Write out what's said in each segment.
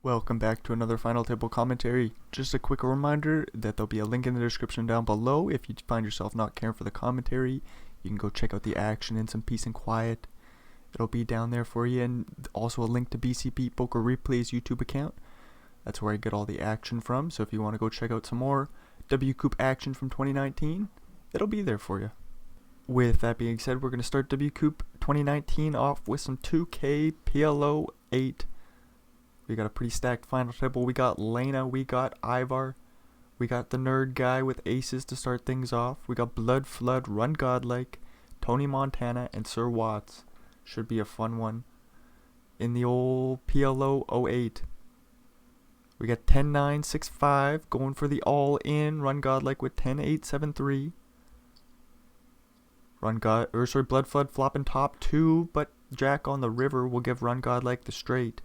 Welcome back to another final table commentary. Just a quick reminder that there'll be a link in the description down below. If you find yourself not caring for the commentary, you can go check out the action in some peace and quiet. It'll be down there for you, and also a link to BCP Poker Replay's YouTube account. That's where I get all the action from, so if you want to go check out some more WCOOP action from 2019, it'll be there for you. With that being said, we're going to start WCOOP 2019 off with some 2K PLO8. We got a pretty stacked final table. We got Lena, we got Ivar, we got the nerd guy with aces to start things off. We got Blood Flood, Run Godlike, Tony Montana, and Sir Watts. Should be a fun one. In the old PLO8, we got 10-9, 6-5, going for the all-in. Run Godlike with 10-8, 7-3. Blood Flood flopping top 2, but Jack on the river will give Run Godlike the straight.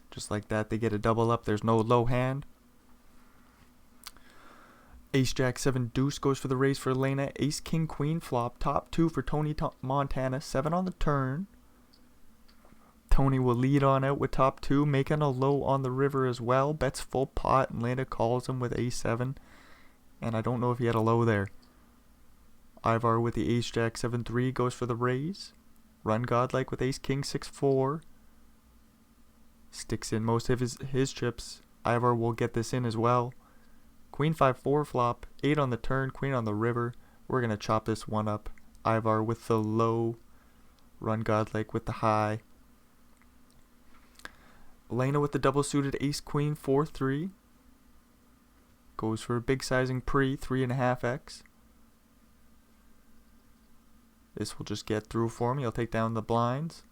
Just like that, they get a double up. There's no low hand. Ace Jack 7 deuce goes for the raise for Elena. Ace King Queen flop. Top 2 for Tony Montana. 7 on the turn. Tony will lead on out with top 2, making a low on the river as well. Bets full pot, and Lena calls him with Ace 7. And I don't know if he had a low there. Ivar with the Ace Jack 7-3 goes for the raise. Run Godlike with Ace King 6-4. Sticks in most of his chips. Ivar will get this in as well. Queen 5-4 flop. 8 on the turn. Queen on the river. We're going to chop this one up. Ivar with the low. Run Godlike with the high. Elena with the double suited Ace Queen 4-3. Goes for a big sizing pre 3.5x. This will just get through for me. I'll take down the blinds.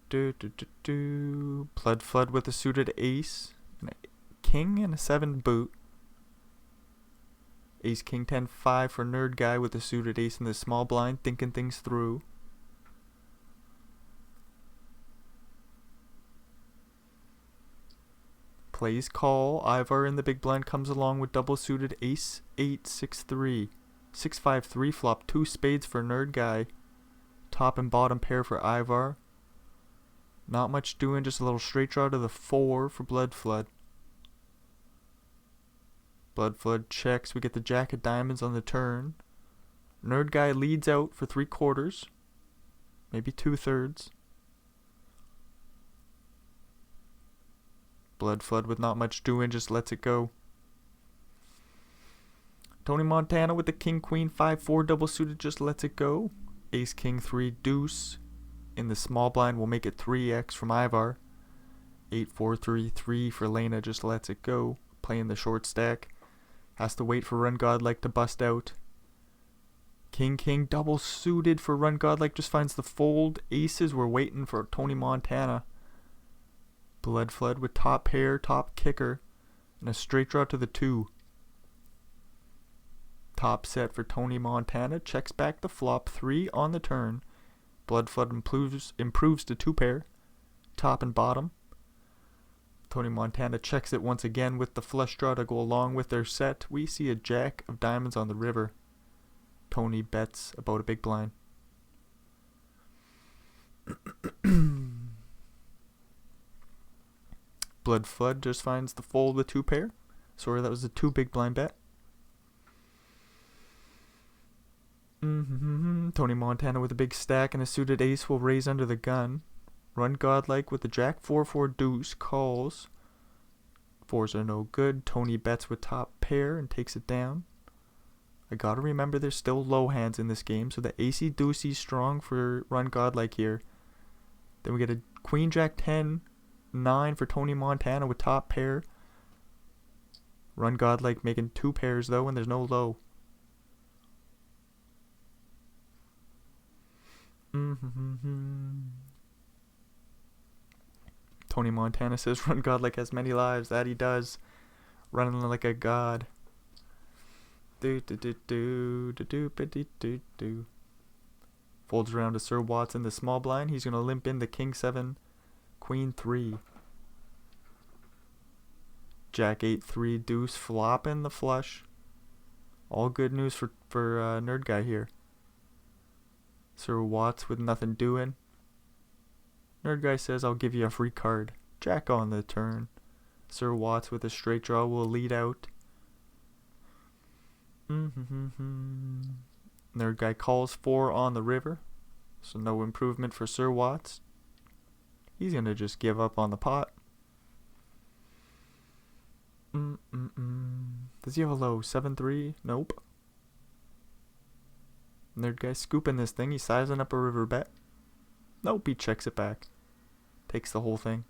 Blood Flood with a suited ace, and a king and a 7 boot. Ace King 10-5 for nerd guy with a suited ace in the small blind, thinking things through. Plays call. Ivar in the big blind comes along with double suited ace 8 6-3. 6-5-3 flop, 2 spades for nerd guy. Top and bottom pair for Ivar. Not much doing, just a little straight draw to the 4 for Blood Flood. Blood Flood checks. We get the Jack of Diamonds on the turn. Nerd guy leads out for 3/4, maybe 2/3. Blood Flood with not much doing, just lets it go. Tony Montana with the King Queen 5-4 double suited just lets it go. Ace King 3 deuce. In the small blind will make it 3x from Ivar. 8-4-3-3 for Lena just lets it go. Playing the short stack. Has to wait for Run Godlike to bust out. King double suited for Run Godlike just finds the fold. Aces were waiting for Tony Montana. Blood Flood with top pair, top kicker, and a straight draw to the 2. Top set for Tony Montana. Checks back the flop. 3 on the turn. Blood Flood improves to 2 pair. Top and bottom. Tony Montana checks it once again with the flush draw to go along with their set. We see a Jack of Diamonds on the river. Tony bets about a big blind. Blood Flood just finds the fold with 2 pair. Sorry, that was a 2 big blind bet. Tony Montana with a big stack and a suited ace will raise under the gun. Run Godlike with the Jack 4-4 deuce calls. 4s are no good. Tony bets with top pair and takes it down. I gotta remember there's still low hands in this game, so the acey deucey strong for Run Godlike here. Then we get a Queen Jack 10-9 for Tony Montana with top pair. Run Godlike making 2 pairs though, and there's no low. Tony Montana says Run Godlike has many lives. That he does. Running like a god. Folds around to Sir Watts in the small blind. He's going to limp in the King 7, Queen 3. Jack 8-3 deuce flopping the flush. All good news for nerd guy here. Sir Watts with nothing doing. Nerd guy says, I'll give you a free card. Jack on the turn. Sir Watts with a straight draw will lead out. Nerd guy calls 4 on the river. So no improvement for Sir Watts. He's going to just give up on the pot. Does he have a low? 7-3? Nope. Nerd guy scooping this thing. He's sizing up a river bet. Nope, he checks it back. Takes the whole thing.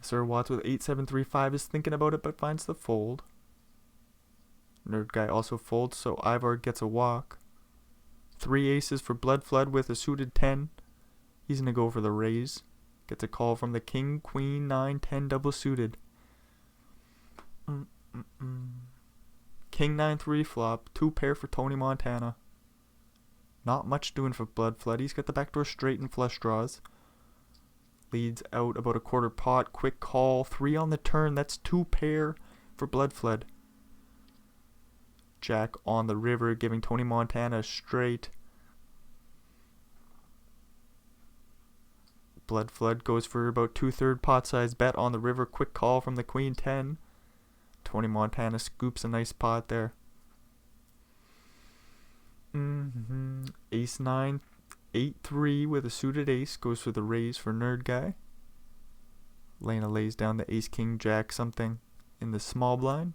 Sir Watts with 8-7-3-5 is thinking about it but finds the fold. Nerd guy also folds, so Ivar gets a walk. 3 aces for Blood Flood with a suited 10. He's gonna go for the raise. Gets a call from the king, queen, 9, 10 double suited. King 9-3 flop, 2 pair for Tony Montana. Not much doing for Blood Flood. He's got the backdoor straight and flush draws. Leads out about a quarter pot. Quick call, 3 on the turn. That's 2 pair for Blood Flood. Jack on the river, giving Tony Montana a straight. Blood Flood goes for about 2/3 pot size bet on the river. Quick call from the queen 10. Tony Montana scoops a nice pot there. Ace 9, 8-3 with a suited ace goes for the raise for Nerd guy. Lena lays down the ace king jack something in the small blind.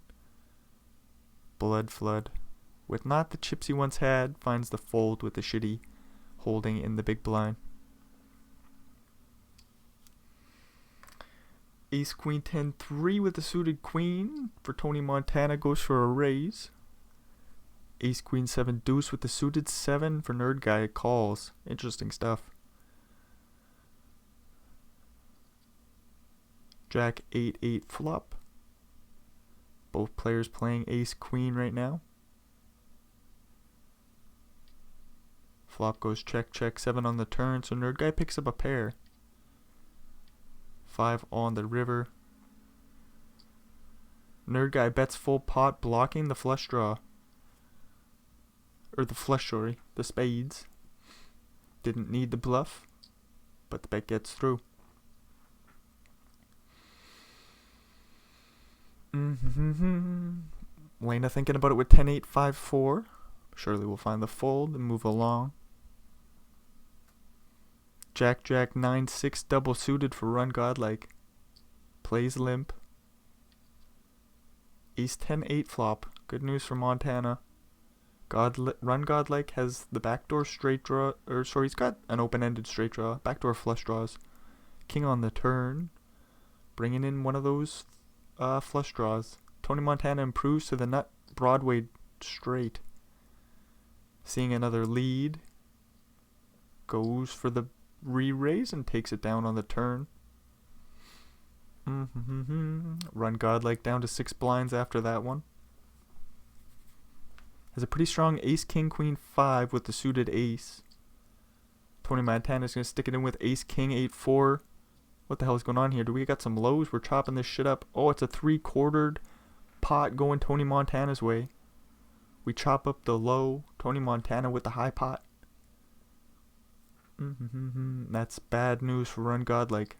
Blood Flood, with not the chips he once had, finds the fold with the shitty holding in the big blind. Ace queen 10-3 with the suited queen for Tony Montana goes for a raise. Ace queen 7 deuce with the suited 7 for Nerd guy calls. Interesting stuff. Jack 8-8 flop. Both players playing ace queen right now. Flop goes check check, 7 on the turn, so Nerd guy picks up a pair. 5 on the river. Nerd guy bets full pot, blocking the flush draw. Or the flush, sorry, the spades. Didn't need the bluff, but the bet gets through. Lena thinking about it with 10-8, 5-4. Surely we'll find the fold and move along. Jack 9-6 double suited for Run Godlike. Plays limp. Ace 10-8 flop. Good news for Montana. Run Godlike has the backdoor straight draw, or sorry, he's got an open-ended straight draw, backdoor flush draws. King on the turn, bringing in one of those flush draws. Tony Montana improves to the nut Broadway straight. Seeing another lead, goes for the re-raise and takes it down on the turn. Run Godlike down to 6 blinds after that one. Has a pretty strong ace king queen 5 with the suited ace. Tony Montana's gonna stick it in with ace king 8-4. What the hell is going on here? Do we got some lows? We're chopping this shit up. Oh, it's a 3/4 pot going Tony Montana's way. We chop up the low. Tony Montana with the high pot. That's bad news for Run Godlike.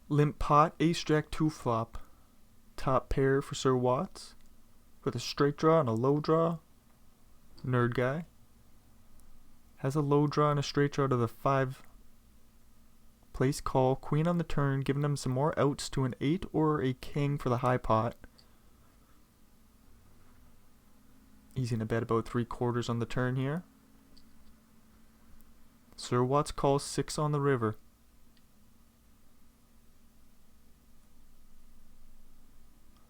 Limp pot, ace jack 2 flop. Top pair for Sir Watts with a straight draw and a low draw. Nerd guy has a low draw and a straight draw to the 5 place call. Queen on the turn, giving him some more outs to an 8 or a king for the high pot. He's gonna bet about 3/4 on the turn here. Sir Watts calls 6 on the river.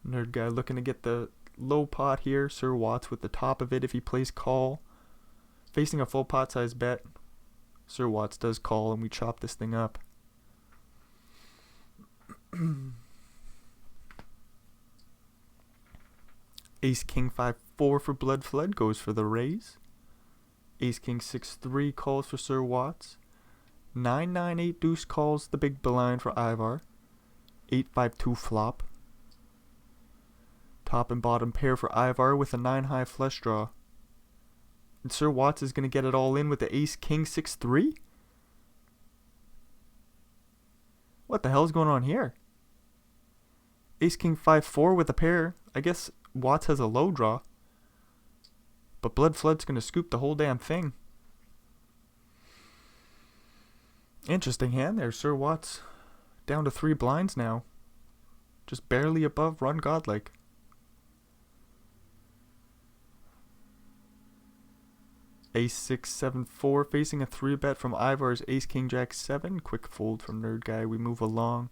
Nerd guy looking to get the low pot here. Sir Watts with the top of it if he plays call. Facing a full pot size bet. Sir Watts does call and we chop this thing up. Ace king 5-4 for Blood Flood goes for the raise. Ace king 6-3 calls for Sir Watts. 9-9-8 deuce calls the big blind for Ivar. 8-5-2 flop. Top and bottom pair for Ivar with a 9 high flush draw. And Sir Watts is going to get it all in with the ace king 6-3? What the hell's going on here? Ace king 5-4 with a pair. I guess Watts has a low draw. But Blood Flood's going to scoop the whole damn thing. Interesting hand there. Sir Watts down to 3 blinds now. Just barely above Run Godlike. Ace 6-7-4 facing a 3-bet from Ivar's Ace King Jack 7. Quick fold from Nerd Guy. We move along.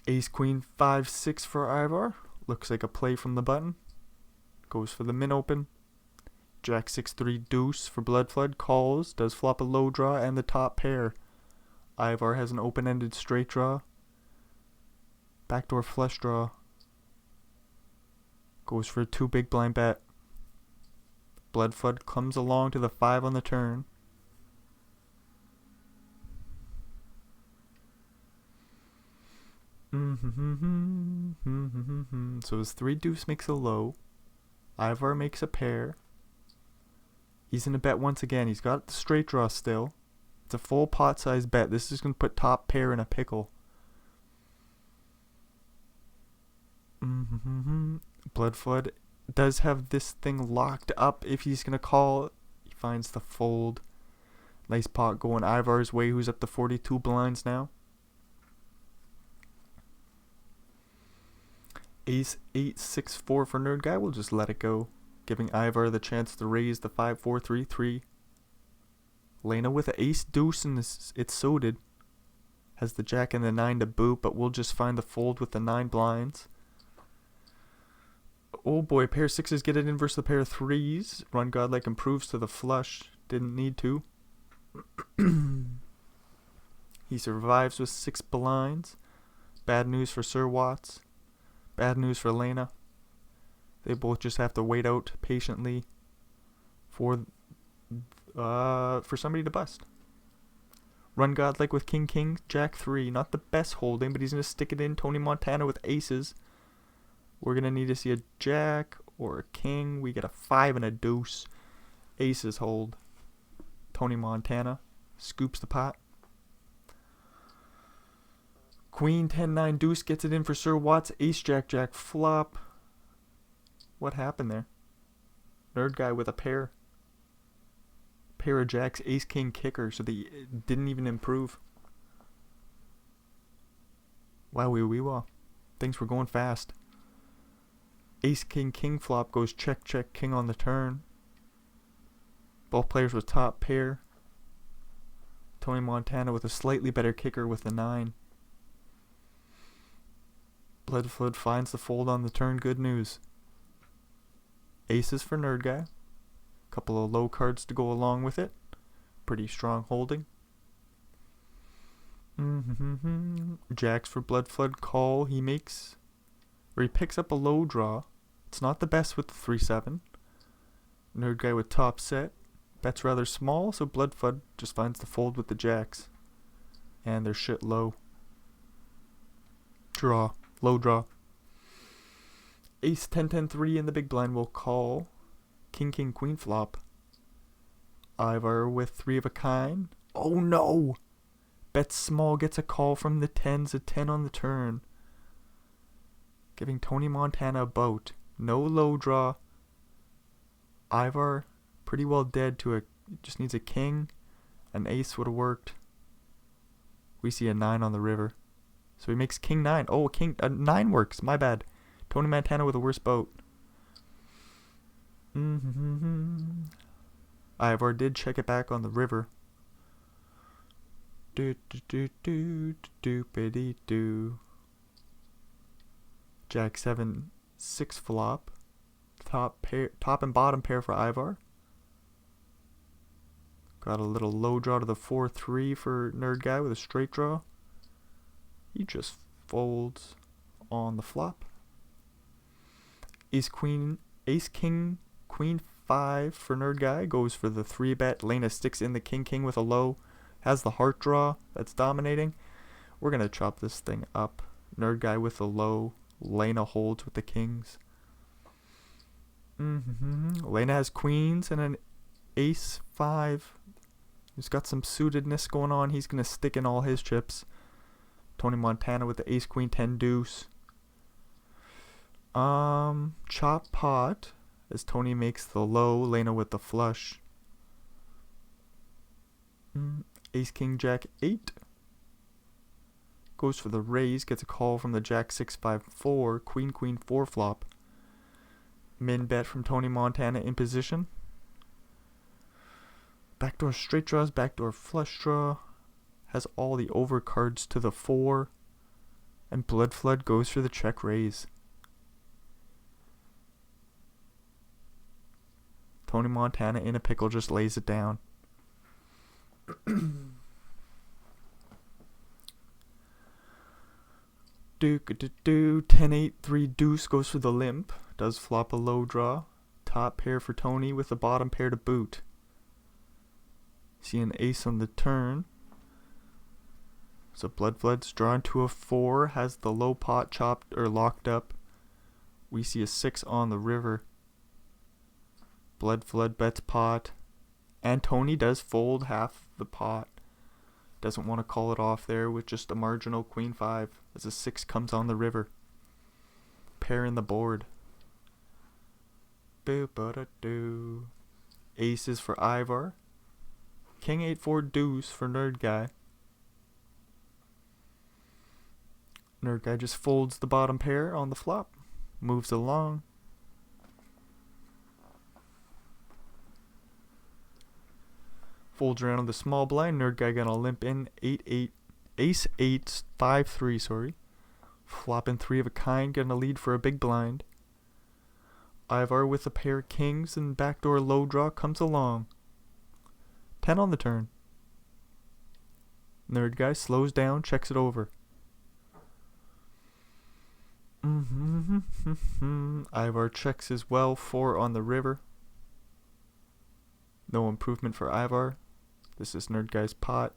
Ace Queen 5-6 for Ivar. Looks like a play from the button. Goes for the min open. Jack 6-3 deuce for Blood Flood. Calls. Does flop a low draw and the top pair. Ivar has an open-ended straight draw. Backdoor flush draw. Goes for a 2 big blind bet. Blood Flood comes along to the 5 on the turn. So his 3 deuce makes a low. Ivar makes a pair. He's in a bet once again. He's got the straight draw still. It's a full pot size bet. This is going to put top pair in a pickle. Blood Flood does have this thing locked up. If he's going to call, he finds the fold. Nice pot going Ivar's way, who's up to 42 blinds now. Ace 8-6-4 for Nerd Guy. We'll just let it go, giving Ivar the chance to raise the 5-4-3-3. Lena with an ace deuce and it's suited. Has the jack and the 9 to boot, but we'll just find the fold with the 9 blinds. Oh boy, pair 6s get it in versus the pair 3s. Run Godlike improves to the flush. Didn't need to. He survives with 6 blinds. Bad news for Sir Watts. Bad news for Lena. They both just have to wait out patiently for somebody to bust. Run Godlike with King, Jack 3. Not the best holding, but he's going to stick it in. Tony Montana with aces. We're going to need to see a jack or a king. We get a 5 and a deuce. Aces hold. Tony Montana scoops the pot. Queen 10-9 deuce gets it in for Sir Watts. Ace Jack Jack flop. What happened there? Nerd Guy with a pair. Pair of jacks. Ace King kicker. So they didn't even improve. Wow, wee-wee-wah. Things were going fast. Ace King flop goes check king on the turn. Both players with top pair. Tony Montana with a slightly better kicker with the 9. Blood Flood finds the fold on the turn. Good news. Aces for Nerd Guy. Couple of low cards to go along with it. Pretty strong holding. Jacks for Blood Flood. Call. He makes, or he picks up a low draw. It's not the best with the 3-7. Nerd Guy with top set. Bet's rather small, so Blood Flood just finds the fold with the jacks. And they're shit low. Draw. Low draw. Ace 10-10-3 in the big blind will call. King queen flop. Ivar with 3 of a kind. Oh no! Bet small gets a call from the 10s. A 10 on the turn. Giving Tony Montana a boat. No low draw. Ivar pretty well dead to a, just needs a king. An ace would have worked. We see a 9 on the river. So he makes king 9. Oh, king 9 works. My bad. Tony Montana with a worse boat. Ivar did check it back on the river. Do. Jack 7, 6 flop. Top and bottom pair for Ivar. Got a little low draw to the 4-3 for Nerd Guy with a straight draw. He just folds on the flop. Ace king, queen 5 for Nerd Guy. Goes for the 3-bet. Lena sticks in the king with a low. Has the heart draw that's dominating. We're going to chop this thing up. Nerd guy with the low. Lena holds with the kings. Lena has queens and an ace 5. He's got some suitedness going on. He's going to stick in all his chips. Tony Montana with the ace queen 10 deuce. Chop pot as Tony makes the low. Lena with the flush. Ace king jack 8. Goes for the raise. Gets a call from the jack 6 5 4. Queen queen 4 flop. Min bet from Tony Montana in position. Backdoor straight draws, backdoor flush draw. Has all the overcards to the 4. And blood flood goes for the check raise. Tony Montana in a pickle just lays it down. Duke 10-8 3 deuce goes for the limp. Does flop a low draw. Top pair for Tony with the bottom pair to boot. See an ace on the turn. So blood flood's drawn to a 4. Has the low pot chopped or locked up. We see a 6 on the river. Blood flood bets pot. And Tony does fold half the pot. Doesn't want to call it off there with just a marginal queen 5 as a 6 comes on the river. Pair in the board. Boo-ba-da-doo. Aces for Ivar. King 8-4 deuce for Nerd Guy. Nerd Guy just folds the bottom pair on the flop. Moves along. Folds around on the small blind. Nerd Guy gonna limp in 8-8. Ace 8 5-3, sorry. Flopping 3 of a kind. Gonna lead for a big blind. Ivar with a pair of kings and backdoor low draw comes along. 10 on the turn. Nerd Guy slows down, checks it over. Ivar checks as well. 4 on the river. No improvement for Ivar. This is Nerd Guy's pot.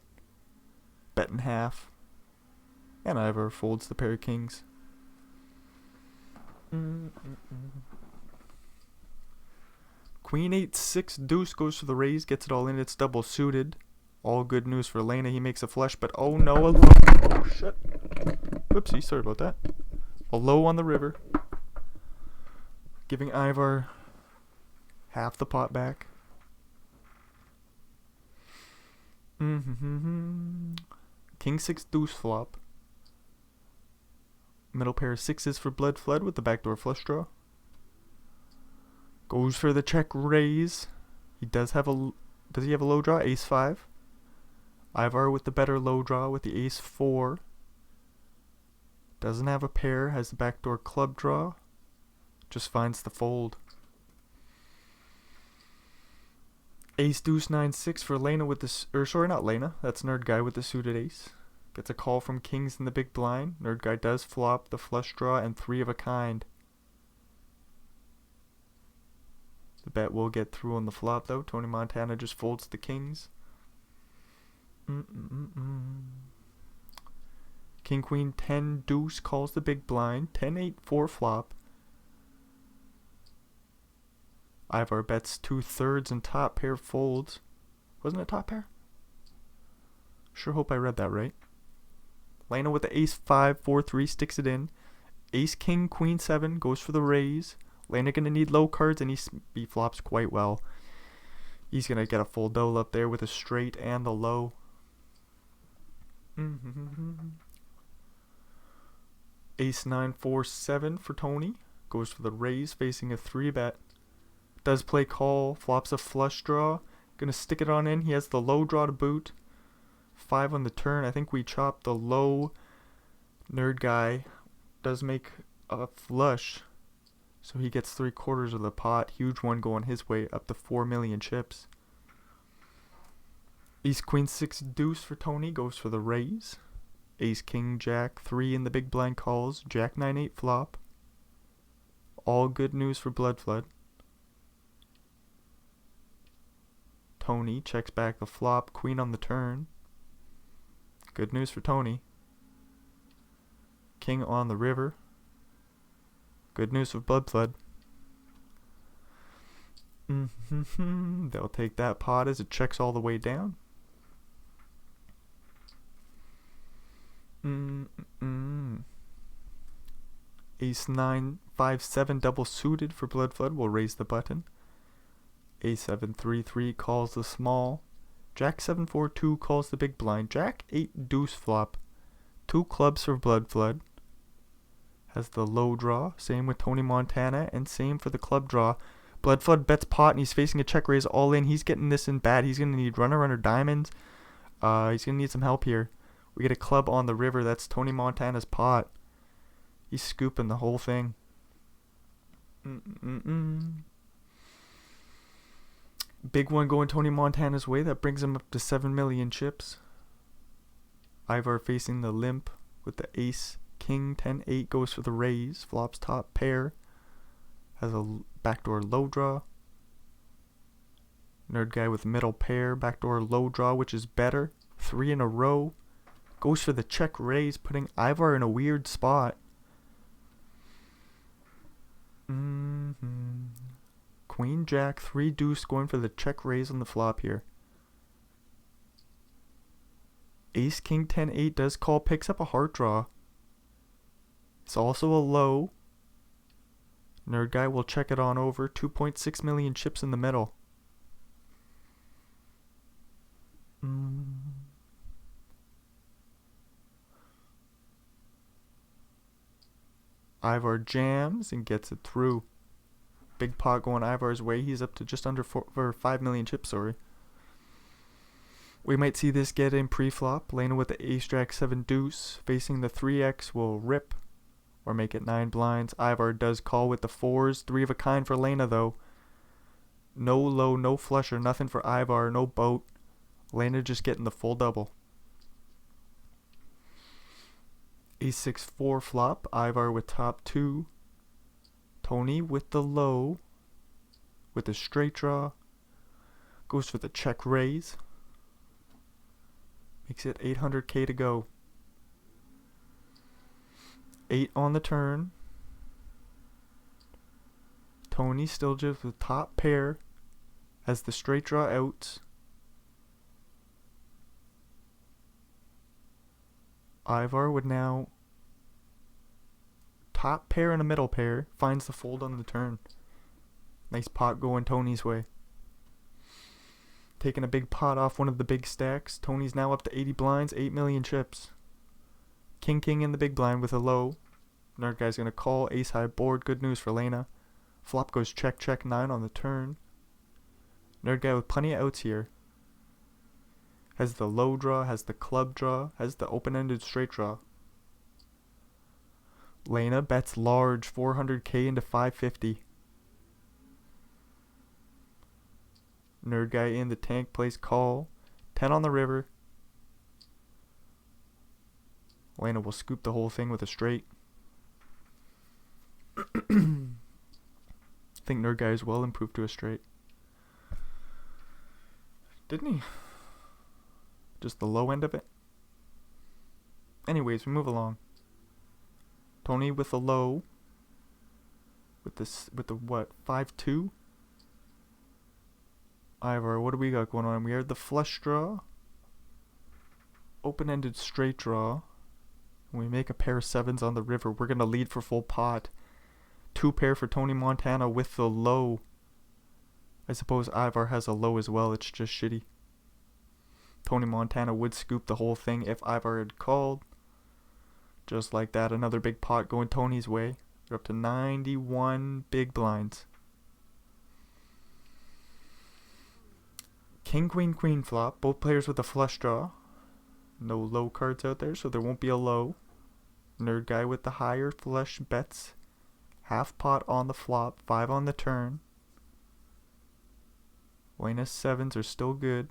Bet in half. And Ivar folds the pair of kings. Queen 8-6 deuce goes for the raise. Gets it all in. It's double suited. All good news for Lena. He makes a flush, but oh no, a low. Oh shit. Whoopsie, sorry about that. A low on the river. Giving Ivar half the pot back. King 6 deuce flop. Middle pair of 6s for blood flood with the backdoor flush draw. Goes for the check raise. He does have a. Does he have a low draw? Ace 5. Ivar with the better low draw with the ace 4. Doesn't have a pair. Has the backdoor club draw. Just finds the fold. Ace deuce 9-6 for Lena with the. Or sorry, not Lena. That's Nerd Guy with the suited ace. Gets a call from kings in the big blind. Nerd Guy does flop the flush draw and 3 of a kind. The bet will get through on the flop though. Tony Montana just folds the kings. King queen 10 deuce calls the big blind. 10-8 4 flop. Ivar bets 2/3 and top pair folds. Wasn't it top pair? Sure hope I read that right. Lena with the ace 5 4-3 sticks it in. Ace king queen 7 goes for the raise. Lena gonna need low cards and he flops quite well. He's gonna get a full double up there with a straight and the low. Ace 9-4-7 for Tony. Goes for the raise facing a 3-bet. Does play call. Flops a flush draw. Gonna stick it on in. He has the low draw to boot. 5 on the turn. I think we chop the low. Nerd Guy does make a flush. So he gets 3/4 of the pot. Huge one going his way up to 4 million chips. Ace queen 6 deuce for Tony. Goes for the raise. Ace king jack 3 in the big blind calls. Jack 9-8 flop. All good news for blood flood. Tony checks back the flop. Queen on the turn. Good news for Tony. king on the river. Good news for blood flood. They'll take that pot as it checks all the way down. Ace 9, 5, 7 double suited for blood flood will raise the button. A7, 3, 3 calls the small. Jack 7, 4, 2 calls the big blind. Jack 8 deuce flop. 2 clubs for blood flood. Has the low draw. Same with Tony Montana and same for the club draw. Blood flood bets pot and he's facing a check raise all in. He's getting this in bad. He's going to need runner diamonds. He's going to need some help here. We get a club on the river. That's Tony Montana's pot. He's scooping the whole thing. Big one going Tony Montana's way. That brings him up to 7 million chips. Ivar facing the limp with the ace. King 10-8 goes for the raise. Flops top pair. Has a backdoor low draw. Nerd guy with middle pair. Backdoor low draw, which is better. 3 in a row. Goes for the check raise, putting Ivar in a weird spot. Queen Jack 3 deuce going for the check raise on the flop here. Ace King 10-8 does call, picks up a heart draw. It's also a low. Nerd guy will check it on over. 2.6 million chips in the middle. Ivar jams and gets it through. Big pot going Ivar's way. He's up to just under 5 million chips, sorry. We might see this get in pre-flop. Lena with the ace jack 7 deuce. Facing the 3x will rip or make it 9 blinds. Ivar does call with the 4s. 3 of a kind for Lena though. No low, no flush or nothing for Ivar. No boat. Lena just getting the full double. Ace 6 4 flop. Ivar with top 2. Tony with the low. With the straight draw. Goes for the check raise. Makes it 800k to go. 8 on the turn. Tony still just with top pair. Has the straight draw out. Ivar would now top pair and a middle pair. Finds the fold on the turn. Nice pot going Tony's way. Taking a big pot off one of the big stacks. Tony's now up to 80 blinds, 8 million chips. King in the big blind with a low. Nerd guy's gonna call. Ace high board. Good news for Lena. Flop goes check 9 on the turn. Nerd guy with plenty of outs here. Has the low draw, has the club draw, has the open-ended straight draw. Lena bets large, 400k into 550. Nerd guy in the tank plays call. 10 on the river. Lena will scoop the whole thing with a straight. I think Nerd guy is well improved to a straight. Didn't he? Just the low end of it. Anyways, we move along. Tony with the low. With the what? 5-2. Ivar, what do we got going on? We have the flush draw. Open-ended straight draw. When we make a pair of 7s on the river, we're gonna lead for full pot. 2 pair for Tony Montana with the low. I suppose Ivar has a low as well. It's just shitty. Tony Montana would scoop the whole thing if Ivar had called. Just like that, another big pot going Tony's way. We're up to 91 big blinds. King, queen flop. Both players with a flush draw. No low cards out there, so there won't be a low. Nerd guy with the higher flush bets. Half pot on the flop, 5 on the turn. Lena's 7s are still good.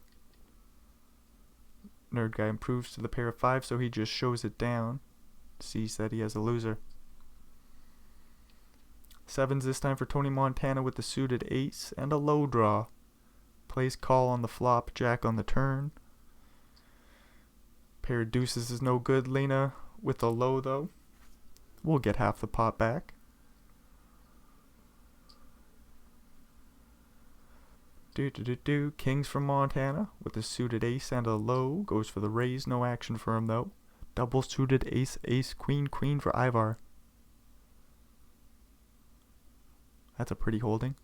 Nerd guy improves to the pair of 5, so he just shows it down. Sees that he has a loser. 7s this time for Tony Montana with the suited ace and a low draw. Plays call on the flop, jack on the turn. Pair of deuces is no good. Lena with a low though. We'll get half the pot back. Kings from Montana with a suited ace and a low. Goes for the raise. No action for him though. Double suited ace, ace, queen, queen for Ivar. That's a pretty holding.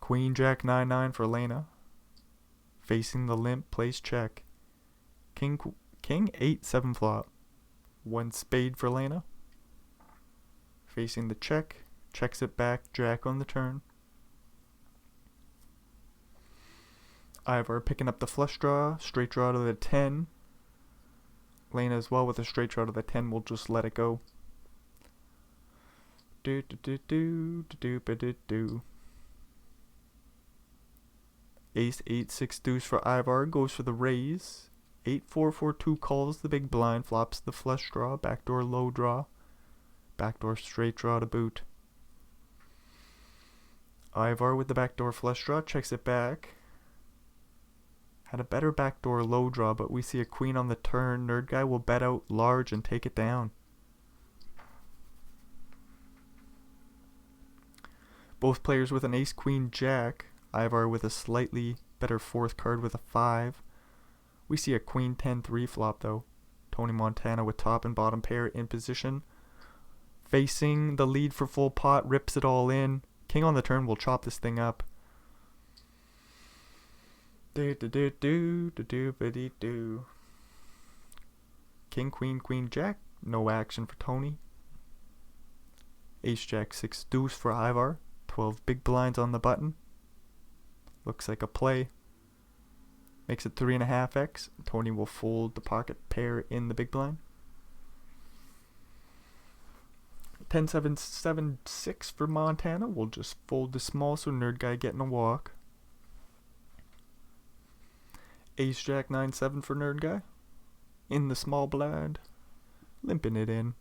Queen, jack, 9-9 for Lena. Facing the limp, plays check. King, 8-7 flop. One spade for Lena. Facing the check. Checks it back, jack on the turn. Ivar picking up the flush draw. Straight draw to the 10. Lena as well with a straight draw to the 10. We'll just let it go. Ace 8-6 deuce for Ivar. Goes for the raise. 8-4-4-2 calls the big blind. Flops the flush draw. Backdoor low draw. Backdoor straight draw to boot. Ivar with the backdoor flush draw. Checks it back. Had a better backdoor low draw, but we see a queen on the turn. Nerd guy will bet out large and take it down. Both players with an ace queen jack. Ivar with a slightly better fourth card with a 5. We see a queen 10-3 flop though. Tony Montana with top and bottom pair in position. Facing the lead for full pot, rips it all in. King on the turn will chop this thing up. King, queen, queen, jack. No action for Tony. Ace, jack, 6 deuce for Ivar. 12 big blinds on the button. Looks like a play. Makes it 3.5x. Tony will fold the pocket pair in the big blind. 10-7-7-6 for Montana. We'll just fold the small so nerd guy getting a walk. Ace jack 9-7 for nerd guy. In the small blind. Limping it in.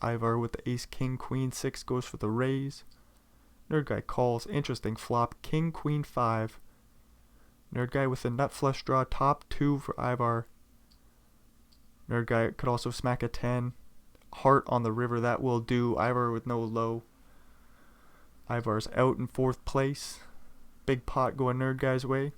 Ivar with the ace king queen 6 goes for the raise. Nerd guy calls. Interesting flop. King queen 5. Nerd guy with a nut flush draw. Top 2 for Ivar. Nerd guy could also smack a 10. Heart on the river. That will do. Ivar with no low. Ivar's out in 4th place. Big pot going nerd guy's way.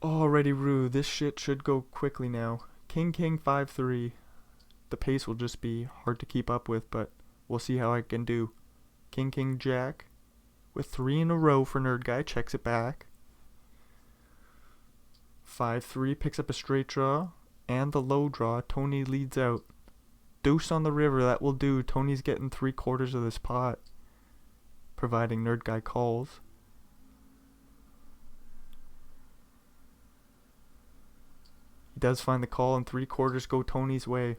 Alrighty, Rue. This shit should go quickly now. King, king, 5-3. The pace will just be hard to keep up with, but we'll see how I can do. King, king, jack. With 3 in a row for nerd guy. Checks it back. 5-3. Picks up a straight draw. And the low draw. Tony leads out. Deuce on the river. That will do. Tony's getting 3/4 of this pot. Providing nerd guy calls. He does find the call and 3/4 go Tony's way.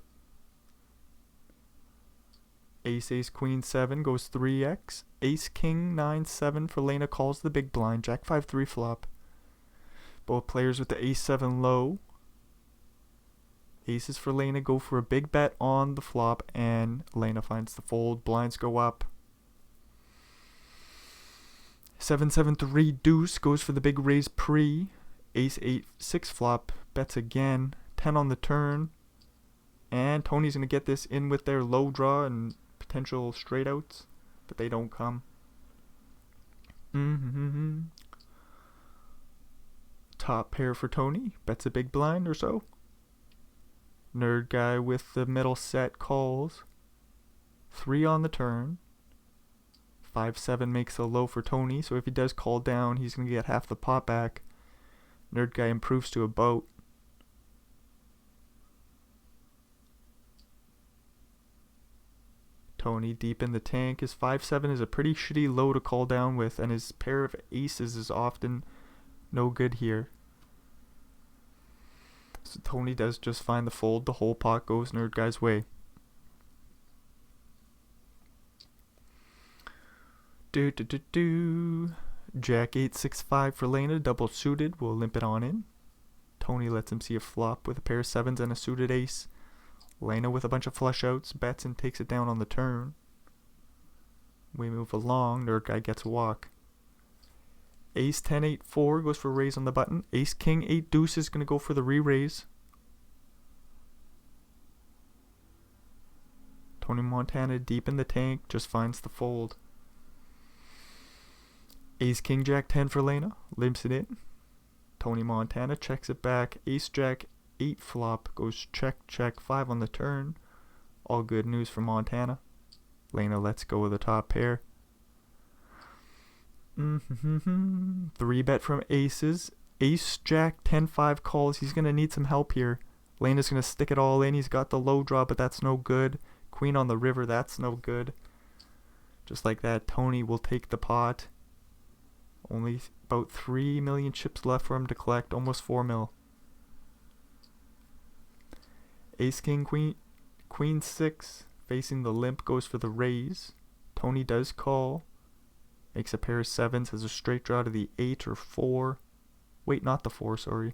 Ace, ace, queen 7 goes 3x. Ace, king 9-7 for Lena calls the big blind. Jack 5-3 flop. Both players with the ace 7 low. Aces for Lena go for a big bet on the flop and Lena finds the fold. Blinds go up. 7-7-3 deuce goes for the big raise pre. Ace 8-6 flop. Bets again. 10 on the turn. And Tony's going to get this in with their low draw and potential straight outs. But they don't come. Top pair for Tony. Bets a big blind or so. Nerd guy with the middle set calls. 3 on the turn. 5-7 makes a low for Tony. So if he does call down, he's going to get half the pot back. Nerd guy improves to a boat. Tony deep in the tank. His 5-7 is a pretty shitty low to call down with, and his pair of aces is often no good here. So Tony does just find the fold. The whole pot goes nerd guy's way. Jack 8-6-5 for Lena. Double suited. We'll limp it on in. Tony lets him see a flop with a pair of 7s and a suited ace. Lena with a bunch of flush outs. Bets and takes it down on the turn. We move along. Nerd guy gets a walk. Ace 10-8-4 goes for raise on the button. Ace king 8 deuce is going to go for the re-raise. Tony Montana deep in the tank, just finds the fold. Ace King Jack 10 for Lena, limps it in. Tony Montana checks it back. Ace Jack 8 flop, goes check check 5 on the turn. All good news for Montana. Lena lets go of the top pair. 3-bet from aces. Ace Jack 10-5 calls. He's going to need some help here. Lena's going to stick it all in. He's got the low draw, but that's no good. Queen on the river, that's no good. Just like that, Tony will take the pot. Only about 3 million chips left for him to collect. Almost 4 mil. Ace King Queen. Queen 6 facing the limp goes for the raise. Tony does call. Makes a pair of 7s. Has a straight draw to the 8 or 4. Wait, not the 4, sorry.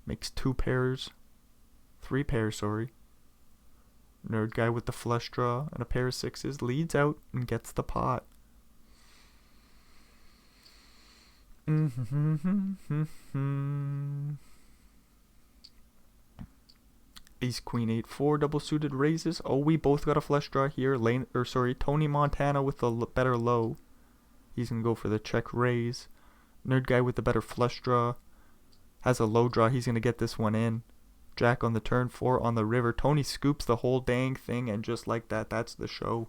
Makes 2 pairs. 3 pairs, sorry. Nerd guy with the flush draw and a pair of 6s leads out and gets the pot. Ace Queen 8 4 double suited raises. Oh, we both got a flush draw here. Tony Montana with the better low. He's gonna go for the check raise. Nerd guy with the better flush draw has a low draw. He's gonna get this one in. Jack on the turn, 4 on the river. Tony scoops the whole dang thing, and just like that, that's the show.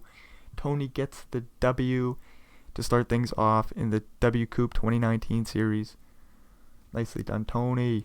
Tony gets the W to start things off in the WCOOP 2019 series. Nicely done, Tony.